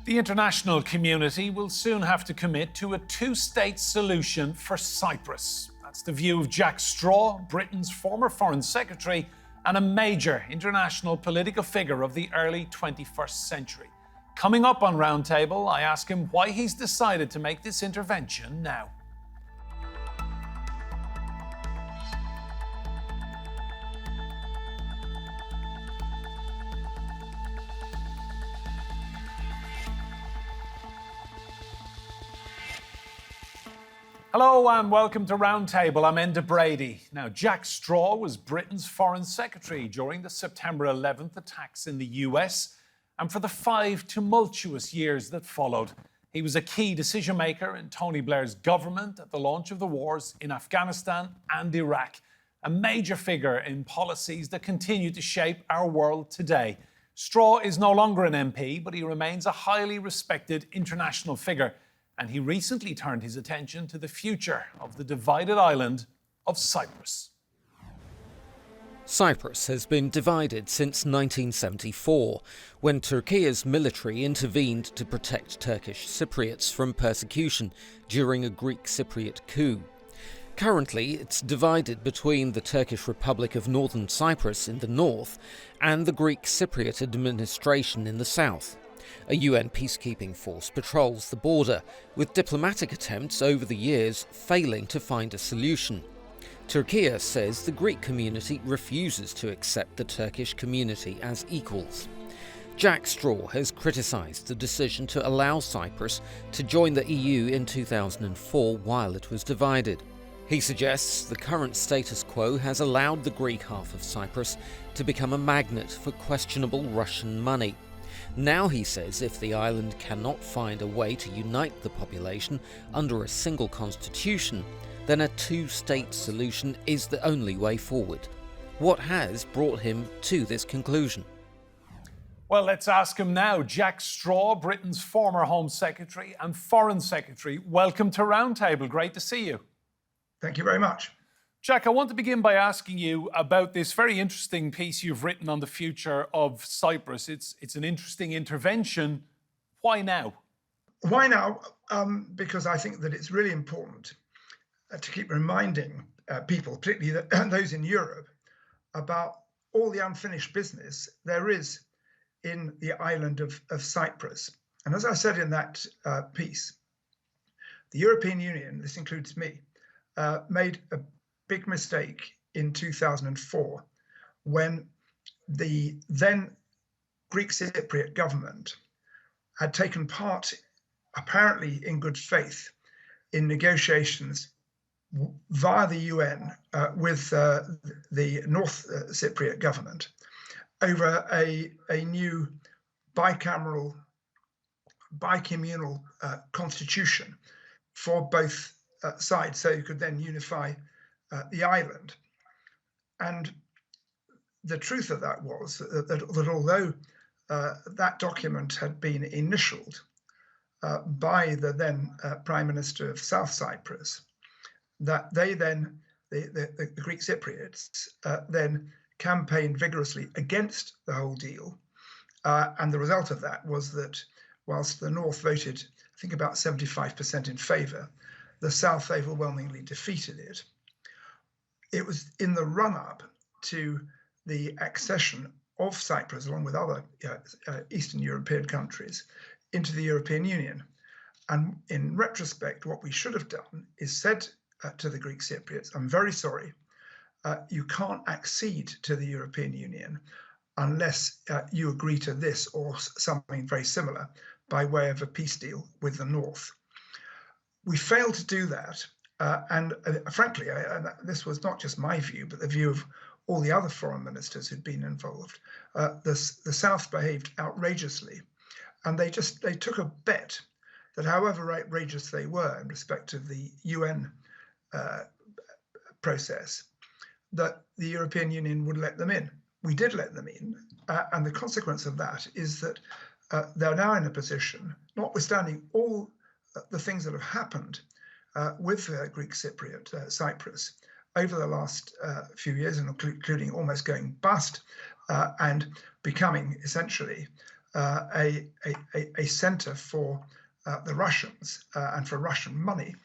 The international community will soon have to commit to a two-state solution for Cyprus. That's the view of Jack Straw, Britain's former Foreign Secretary and a major international political figure of the early 21st century. Coming up on Roundtable, I ask him why he's decided to make this intervention now. Hello and welcome to Roundtable. I'm Enda Brady. Now, Jack Straw was Britain's Foreign Secretary during the September 11th attacks in the US and for the 5 tumultuous years that followed. He was a key decision-maker in Tony Blair's government at the launch of the wars in Afghanistan and Iraq, a major figure in policies that continue to shape our world today. Straw is no longer an MP, but he remains a highly respected international figure. And he recently turned his attention to the future of the divided island of Cyprus. Cyprus has been divided since 1974, when Turkey's military intervened to protect Turkish Cypriots from persecution during a Greek Cypriot coup. Currently, it's divided between the Turkish Republic of Northern Cyprus in the north and the Greek Cypriot administration in the south. A UN peacekeeping force patrols the border, with diplomatic attempts over the years failing to find a solution. Turkey says the Greek community refuses to accept the Turkish community as equals. Jack Straw has criticised the decision to allow Cyprus to join the EU in 2004 while it was divided. He suggests the current status quo has allowed the Greek half of Cyprus to become a magnet for questionable Russian money. Now he says if the island cannot find a way to unite the population under a single constitution, then a two-state solution is the only way forward. What has brought him to this conclusion? Well, let's ask him now. Jack Straw, Britain's former Home Secretary and Foreign Secretary. Welcome to Roundtable. Great to see you. Thank you very much. Jack, I want to begin by asking you about this very interesting piece you've written on the future of Cyprus. It's an interesting intervention. Why now? Why now? Because I think that it's really important to keep reminding people, particularly those in Europe, about all the unfinished business there is in the island of Cyprus. And as I said in that piece, the European Union, this includes me, made a big mistake in 2004 when the then Greek Cypriot government had taken part, apparently in good faith, in negotiations via the UN with the North Cypriot government over a new bicommunal constitution for both sides, so you could then unify the island. And the truth of that was that although that document had been initialed by the then Prime Minister of South Cyprus, that they then, the Greek Cypriots, then campaigned vigorously against the whole deal. And the result of that was that whilst the North voted, I think, about 75% in favour, the South overwhelmingly defeated it. It was in the run-up to the accession of Cyprus, along with other Eastern European countries, into the European Union. And in retrospect, what we should have done is said to the Greek Cypriots, I'm very sorry, you can't accede to the European Union unless you agree to this or something very similar by way of a peace deal with the North. We failed to do that. And frankly, this was not just my view, but the view of all the other foreign ministers who'd been involved. The South behaved outrageously, and they took a bet that however outrageous they were in respect of the UN process, that the European Union would let them in. We did let them in, and the consequence of that is that they're now in a position, notwithstanding all the things that have happened with Greek Cyprus over the last few years, and including almost going bust and becoming essentially a center for the Russians and for Russian money,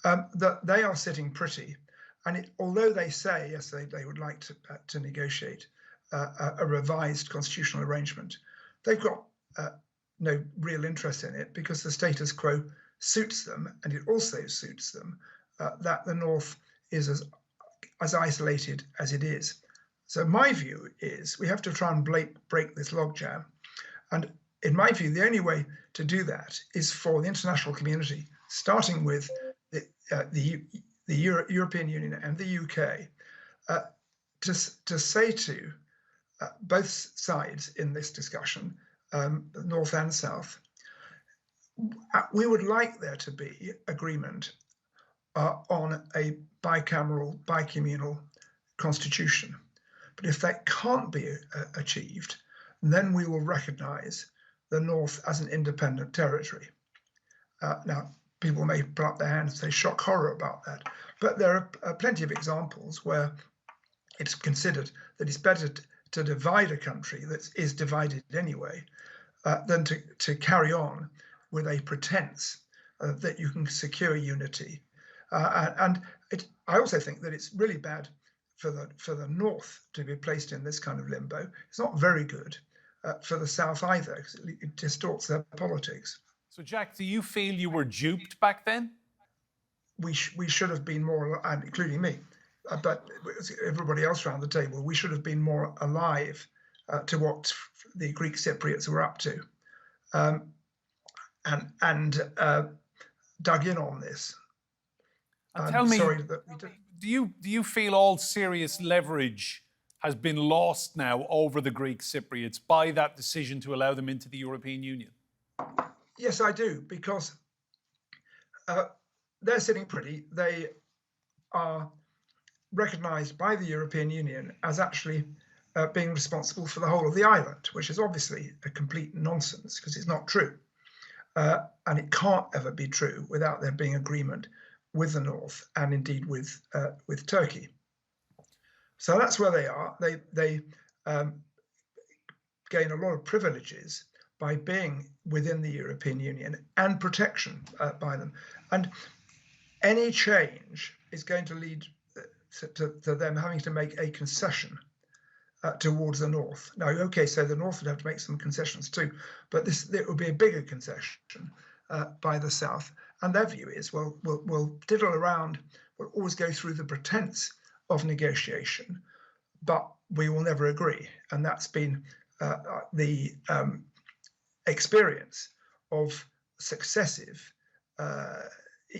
that they are sitting pretty. And although they say, yes, they would like to negotiate a revised constitutional arrangement, they've got no real interest in it because the status quo suits them, and it also suits them that the North is as isolated as it is. So my view is we have to try and break this logjam. And in my view, the only way to do that is for the international community, starting with the European Union and the UK, to say to both sides in this discussion, North and South, we would like there to be agreement on a bicameral, bicommunal constitution. But if that can't be achieved, then we will recognize the North as an independent territory. Now, people may put up their hands and say shock horror about that, but there are plenty of examples where it's considered that it's better to divide a country that is divided anyway than to carry on with a pretense that you can secure unity. I also think that it's really bad for the North to be placed in this kind of limbo. It's not very good for the South either, because it distorts their politics. So, Jack, do you feel you were duped back then? We should have been more, including me, but everybody else around the table, we should have been more alive to what the Greek Cypriots were up to, and dug in on this. Tell me, sorry that we did. do you feel all serious leverage has been lost now over the Greek Cypriots by that decision to allow them into the European Union? Yes, I do, because they're sitting pretty. They are recognised by the European Union as actually being responsible for the whole of the island, which is obviously a complete nonsense because it's not true. And it can't ever be true without there being agreement with the North and indeed with Turkey. So that's where they are. They gain a lot of privileges by being within the European Union and protection by them. And any change is going to lead to them having to make a concession towards the North. Now, okay, so the North would have to make some concessions too, but it would be a bigger concession by the South. And their view is, well, we'll diddle around, we'll always go through the pretense of negotiation, but we will never agree. And that's been the experience of successive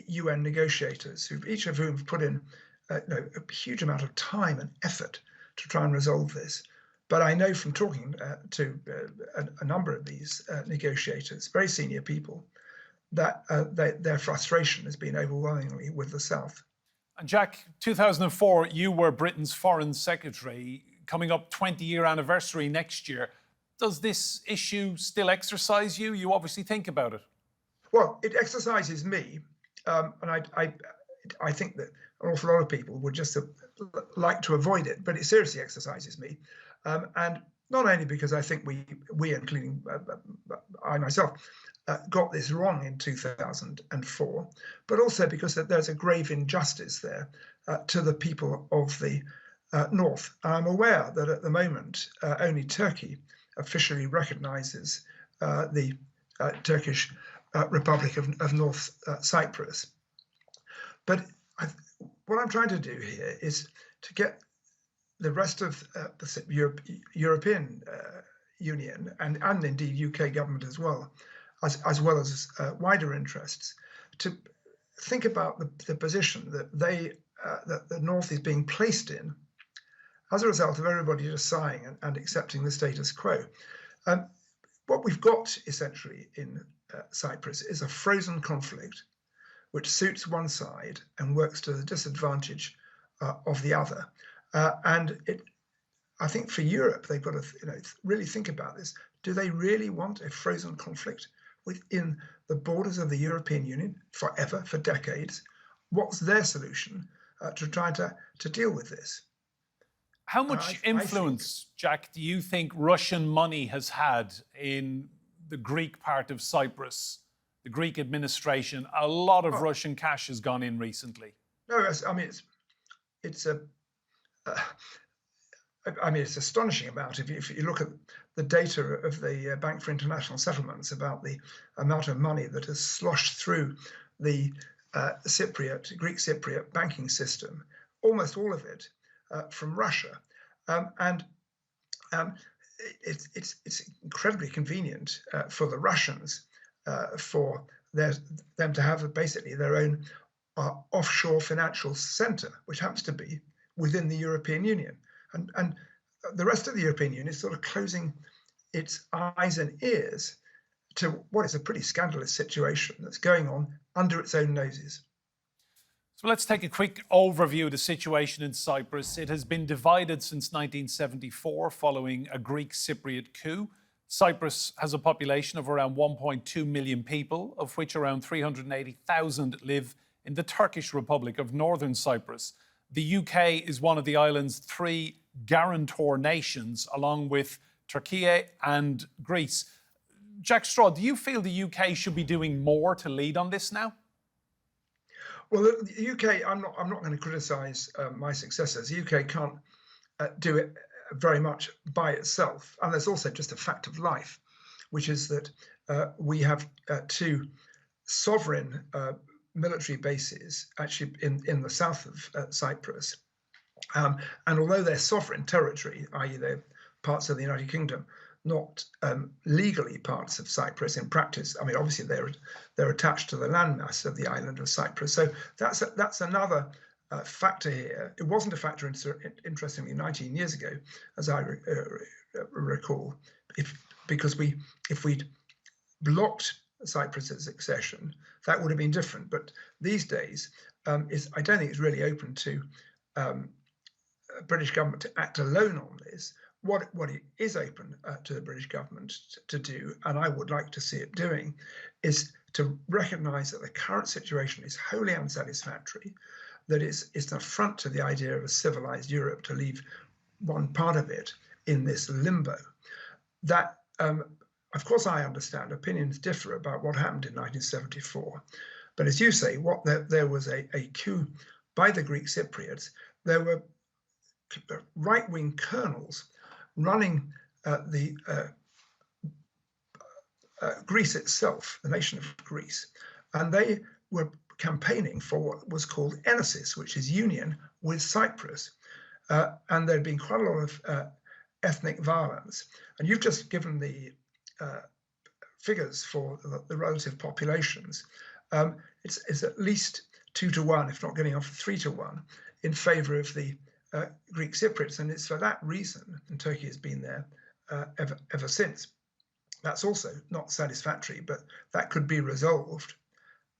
UN negotiators, each of whom have put in a huge amount of time and effort to try and resolve this. But I know from talking to a number of these negotiators, very senior people, that their frustration has been overwhelmingly with the South. And Jack, 2004, you were Britain's Foreign Secretary, coming up 20-year anniversary next year. Does this issue still exercise you? You obviously think about it. Well, it exercises me, and I think that an awful lot of people would just like to avoid it, but it seriously exercises me. And not only because I think we including I myself, got this wrong in 2004, but also because there's a grave injustice there to the people of the North. And I'm aware that at the moment, only Turkey officially recognises the Turkish Republic of North Cyprus. But what I'm trying to do here is to get the rest of the European Union and indeed UK government as well as wider interests to think about the position that that the North is being placed in as a result of everybody just sighing and accepting the status quo. What we've got essentially in Cyprus is a frozen conflict which suits one side and works to the disadvantage of the other. I think for Europe, they've got to really think about this. Do they really want a frozen conflict within the borders of the European Union forever, for decades? What's their solution to try to deal with this? How much I influence, Jack, do you think Russian money has had in the Greek part of Cyprus, the Greek administration? A lot of Russian cash has gone in recently. no, I mean it's a uh, I mean, it's astonishing amount. If you look at the data of the Bank for International Settlements about the amount of money that has sloshed through the Greek Cypriot banking system, almost all of it from Russia, and um, it's incredibly convenient for the Russians for them to have basically their own offshore financial center, which happens to be within the European Union. And the rest of the European Union is sort of closing its eyes and ears to what is a pretty scandalous situation that's going on under its own noses. So let's take a quick overview of the situation in Cyprus. It has been divided since 1974 following a Greek Cypriot coup. Cyprus has a population of around 1.2 million people, of which around 380,000 live in the Turkish Republic of Northern Cyprus. The UK is one of the island's three guarantor nations, along with Turkey and Greece. Jack Straw, do you feel the UK should be doing more to lead on this now? Well, the UK, I'm not going to criticise my successors. The UK can't do it very much by itself, and there's also just a fact of life, which is that we have two sovereign military bases actually in the south of Cyprus, and although they're sovereign territory, i.e. they're parts of the United Kingdom, not legally parts of Cyprus in practice. I mean, obviously they're attached to the landmass of the island of Cyprus. So that's another factor here. It wasn't a factor, interestingly, 19 years ago, as I recall, because if we'd blocked Cyprus's accession, that would have been different. But these days, I don't think it's really open to British government to act alone on this. What it is open to the British government to do, and I would like to see it doing, is to recognise that the current situation is wholly unsatisfactory, that it's an affront to the idea of a civilised Europe to leave one part of it in this limbo. That, of course, I understand opinions differ about what happened in 1974, but as you say, there was a coup by the Greek Cypriots. There were right-wing colonels running Greece itself, the nation of Greece, and they were campaigning for what was called Enosis, which is union with Cyprus. And there'd been quite a lot of ethnic violence. And you've just given the figures for the relative populations. It's at least 2 to 1, if not getting off 3 to 1, in favour of the Greek Cypriots, and it's for that reason, and Turkey has been there ever since. That's also not satisfactory, but that could be resolved,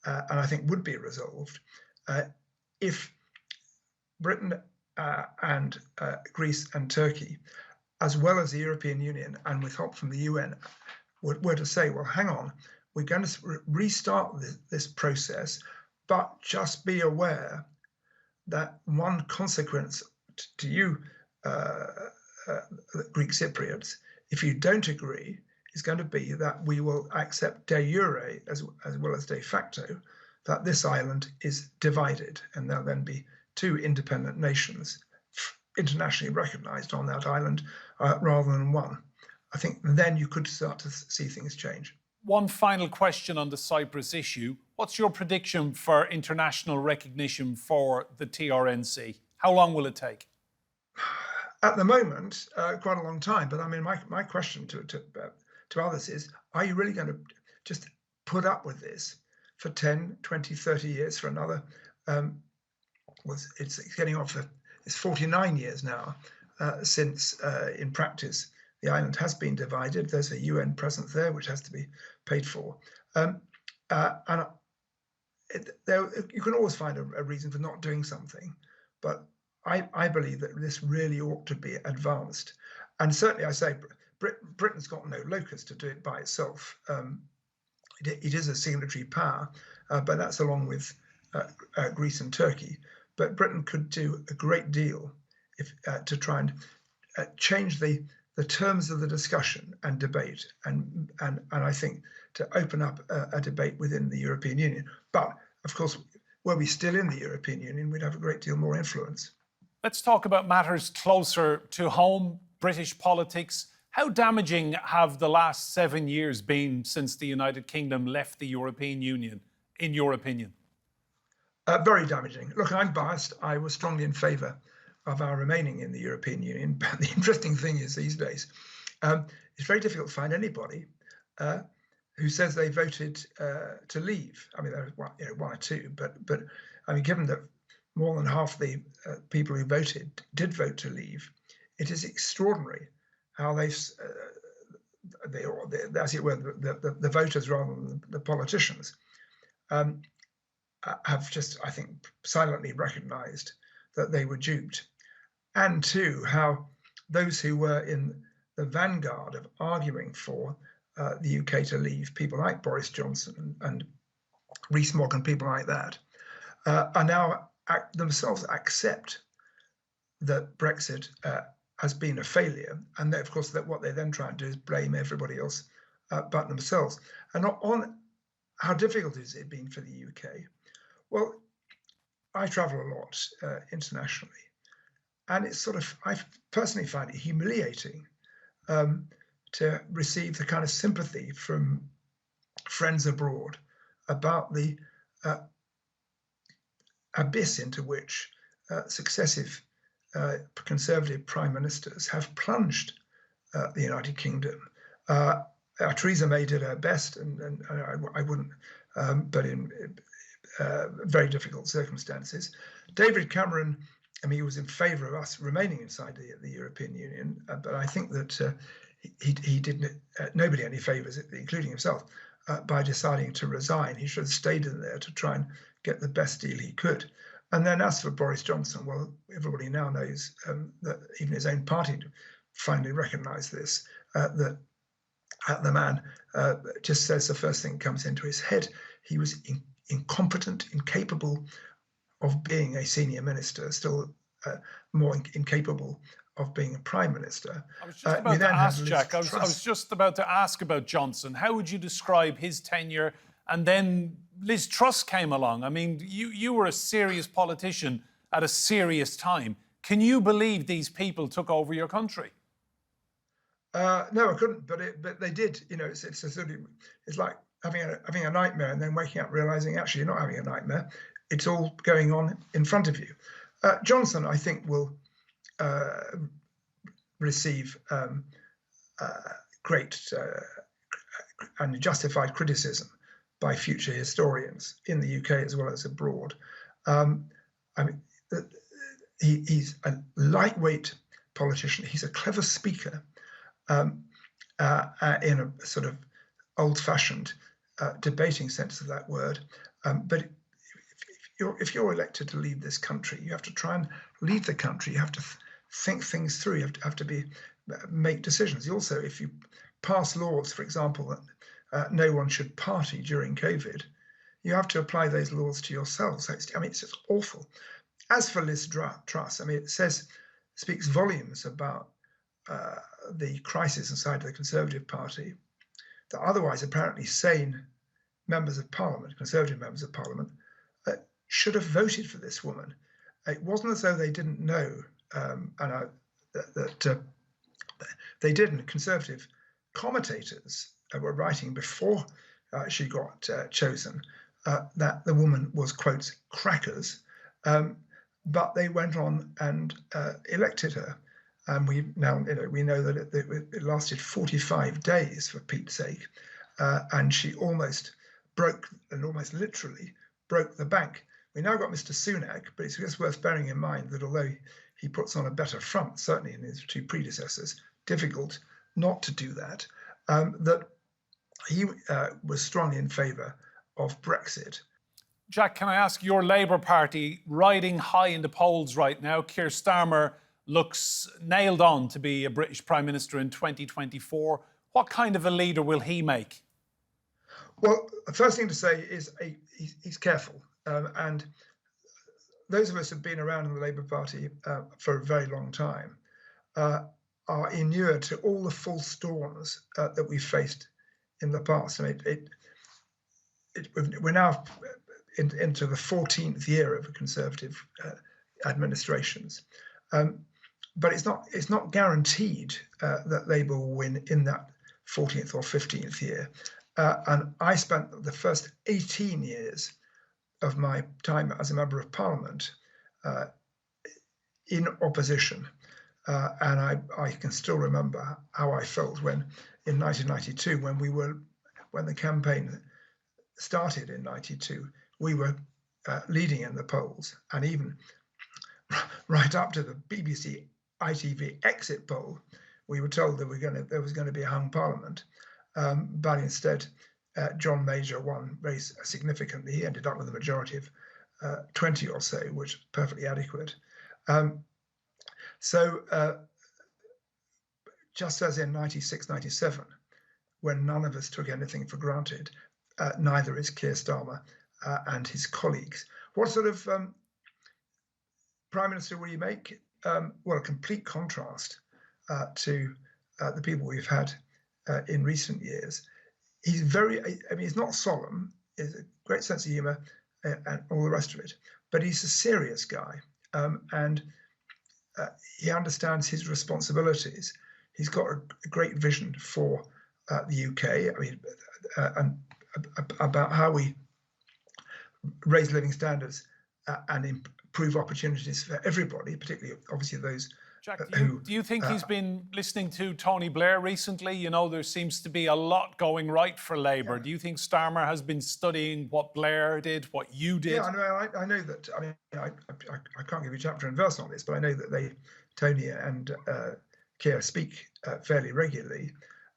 and I think would be resolved if Britain and Greece and Turkey, as well as the European Union and with help from the UN, were to say, well, hang on, we're going to restart this process, but just be aware that one consequence to you, Greek Cypriots, if you don't agree, is going to be that we will accept de jure as well as de facto that this island is divided, and there'll then be 2 independent nations internationally recognised on that island rather than one. I think then you could start to see things change. One final question on the Cyprus issue. What's your prediction for international recognition for the TRNC? How long will it take? At the moment, quite a long time. But I mean, my question to others is, are you really going to just put up with this for 10, 20, 30 years for another? It's getting off it's 49 years now since, in practice, the island has been divided. There's a UN presence there, which has to be paid for. And you can always find a reason for not doing something. But I believe that this really ought to be advanced. And certainly, I say, Britain's got no locus to do it by itself. It is a signatory power, but that's along with Greece and Turkey. But Britain could do a great deal to try and change the terms of the discussion and debate, and I think to open up a debate within the European Union. But of course, were we still in the European Union, we'd have a great deal more influence. Let's talk about matters closer to home, British politics. How damaging have the last 7 years been since the United Kingdom left the European Union, in your opinion? Very damaging. Look, I'm biased. I was strongly in favour of our remaining in the European Union. But the interesting thing is these days, it's very difficult to find anybody who says they voted to leave. I mean, there was one or two, but I mean, given that more than half the people who voted did vote to leave, it is extraordinary how as it were, the voters rather than the politicians have just, I think, silently recognised that they were duped. And two, how those who were in the vanguard of arguing for the UK to leave, people like Boris Johnson and Rees-Mogg and people like that, are now themselves accept that Brexit has been a failure. And of course, what they then try and do is blame everybody else but themselves. And on how difficult has it been for the UK? Well, I travel a lot internationally. And it's sort of, I personally find it humiliating to receive the kind of sympathy from friends abroad about the abyss into which successive Conservative prime ministers have plunged the United Kingdom. Theresa May did her best, and I wouldn't, but in very difficult circumstances. David Cameron, I mean, he was in favour of us remaining inside the European Union, but I think that he did nobody any favours, including himself, by deciding to resign. He should have stayed in there to try and get the best deal he could. And then as for Boris Johnson, well, everybody now knows that even his own party finally recognised this, that the man just says the first thing that comes into his head. He was incompetent, incapable of being a senior minister, still more incapable of being a prime minister. I was just about to ask, Jack, I was just about to ask about Johnson. How would you describe his tenure? And then Liz Truss came along. I mean, you were a serious politician at a serious time. Can you believe these people took over your country? No, I couldn't, but they did. You know, it's like having a nightmare and then waking up realizing actually you're not having a nightmare. It's all going on in front of you. Johnson, I think, will receive great and justified criticism by future historians in the UK as well as abroad. I mean, he's a lightweight politician. He's a clever speaker in a sort of old-fashioned debating sense of that word. But if you're elected to lead this country, you have to try and lead the country. You have to think things through. You have to make decisions. You also, if you pass laws, for example, that no one should party during COVID, you have to apply those laws to yourself. So it's just awful. As for Liz Truss, I mean, it speaks volumes about the crisis inside the Conservative Party, that otherwise apparently sane members of Parliament, Conservative members of Parliament, should have voted for this woman. It wasn't as though they didn't know, that they didn't. Conservative commentators were writing before she got chosen that the woman was, quote, crackers, but they went on and elected her. And we know that it lasted 45 days, for Pete's sake, and she almost literally broke the bank. We now got Mr. Sunak, but it's just worth bearing in mind that although he puts on a better front, certainly in his two predecessors, difficult not to do that, that he was strongly in favour of Brexit. Jack, can I ask, your Labour Party riding high in the polls right now? Keir Starmer looks nailed on to be a British Prime Minister in 2024. What kind of a leader will he make? Well, the first thing to say is he's careful. And those of us who've been around in the Labour Party for a very long time are inured to all the false storms that we've faced in the past. I mean, we're now into the 14th year of Conservative administrations, but it's not guaranteed that Labour will win in that 14th or 15th year. And I spent the first 18 years of my time as a member of Parliament in opposition. And I can still remember how I felt when in 1992, when the campaign started in 92, we were leading in the polls, and even right up to the BBC ITV exit poll, we were told that there was going to be a hung Parliament, but instead John Major won very significantly. He ended up with a majority of 20 or so, which was perfectly adequate. So just as in 96, 97, when none of us took anything for granted, neither is Keir Starmer and his colleagues. What sort of Prime Minister will you make? Well, a complete contrast to the people we've had in recent years. He's he's not solemn, he has a great sense of humour and all the rest of it, but he's a serious guy, and he understands his responsibilities. He's got a great vision for the UK. I mean, and about how we raise living standards and improve opportunities for everybody, particularly obviously those Jack, do you think he's been listening to Tony Blair recently? You know, there seems to be a lot going right for Labour. Yeah. Do you think Starmer has been studying what Blair did, what you did? Yeah, I know that. I mean, I can't give you chapter and verse on this, but I know that Tony and Keir speak fairly regularly,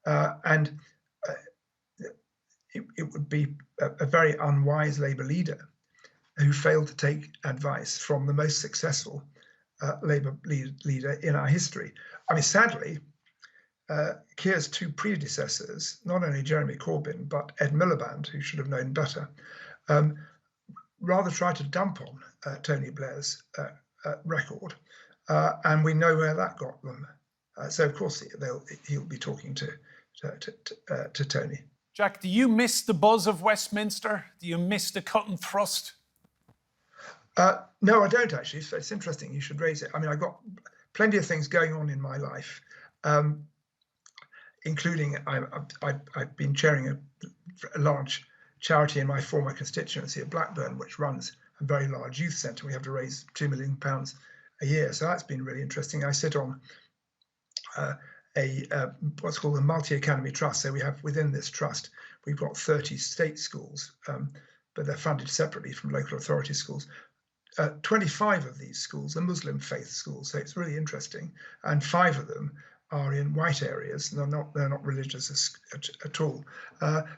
and it would be a very unwise Labour leader who failed to take advice from the most successful Labour leader in our history. I mean, sadly, Keir's two predecessors, not only Jeremy Corbyn, but Ed Miliband, who should have known better, rather tried to dump on Tony Blair's record, and we know where that got them. So, of course, he'll be talking to Tony. Jack, do you miss the buzz of Westminster? Do you miss the cut and thrust? No, I don't actually. It's interesting. You should raise it. I mean, I've got plenty of things going on in my life, including I've been chairing a large charity in my former constituency of Blackburn, which runs a very large youth centre. We have to raise £2 million a year, so that's been really interesting. I sit on what's called a multi-academy trust. So we have within this trust, we've got 30 state schools, but they're funded separately from local authority schools. 25 of these schools are Muslim faith schools, so it's really interesting. And 5 of them are in white areas, and they're not religious at all,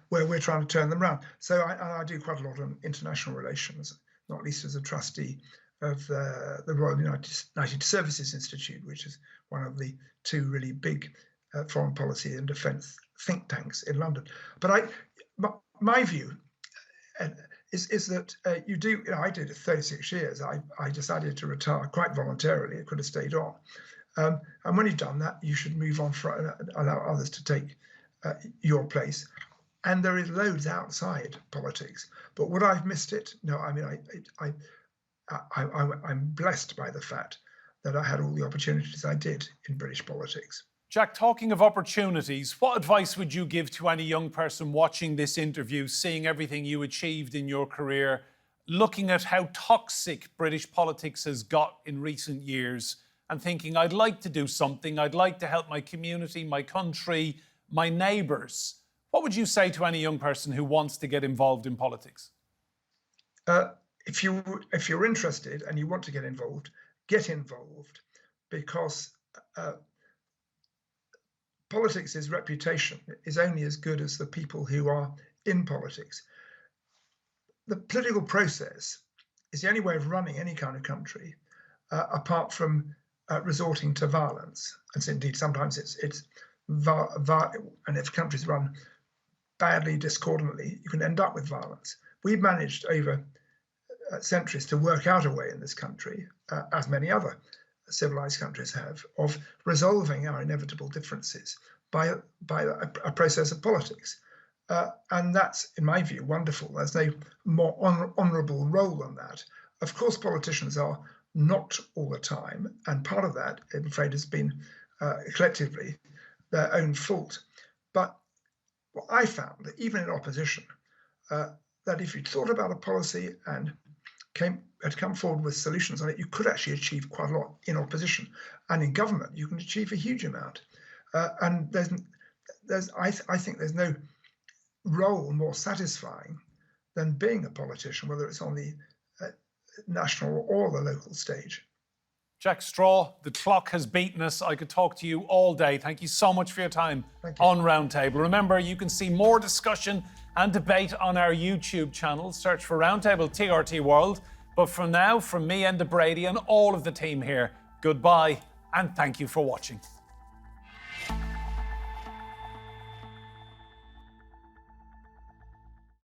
where we're trying to turn them around. So I do quite a lot on international relations, not least as a trustee of the Royal United Services Institute, which is one of the 2 really big foreign policy and defence think tanks in London. But my view is that I did it 36 years. I decided to retire quite voluntarily. I could have stayed on. And when you've done that, you should move on, allow others to take your place. And there is loads outside politics. But would I have missed it? No, I mean, I'm blessed by the fact that I had all the opportunities I did in British politics. Jack, talking of opportunities, what advice would you give to any young person watching this interview, seeing everything you achieved in your career, looking at how toxic British politics has got in recent years and thinking, I'd like to do something, I'd like to help my community, my country, my neighbours? What would you say to any young person who wants to get involved in politics? If you're interested and you want to get involved, because politics' reputation is only as good as the people who are in politics. The political process is the only way of running any kind of country, apart from resorting to violence. And so indeed, sometimes it's and if countries run badly, discordantly, you can end up with violence. We've managed over centuries to work out a way in this country, as many other civilized countries have, of resolving our inevitable differences by a process of politics. And that's, in my view, wonderful. There's no more honourable role than that. Of course, politicians are not all the time, and part of that, I'm afraid, has been collectively their own fault. But what I found, that even in opposition, that if you thought about a policy and had come forward with solutions on it, you could actually achieve quite a lot in opposition. And in government, you can achieve a huge amount. And I think there's no role more satisfying than being a politician, whether it's on the national or the local stage. Jack Straw, the clock has beaten us. I could talk to you all day. Thank you so much for your time on Roundtable. Remember, you can see more discussion and debate on our YouTube channel. Search for Roundtable TRT World. But from now, from me, Enda Brady, and all of the team here, goodbye and thank you for watching.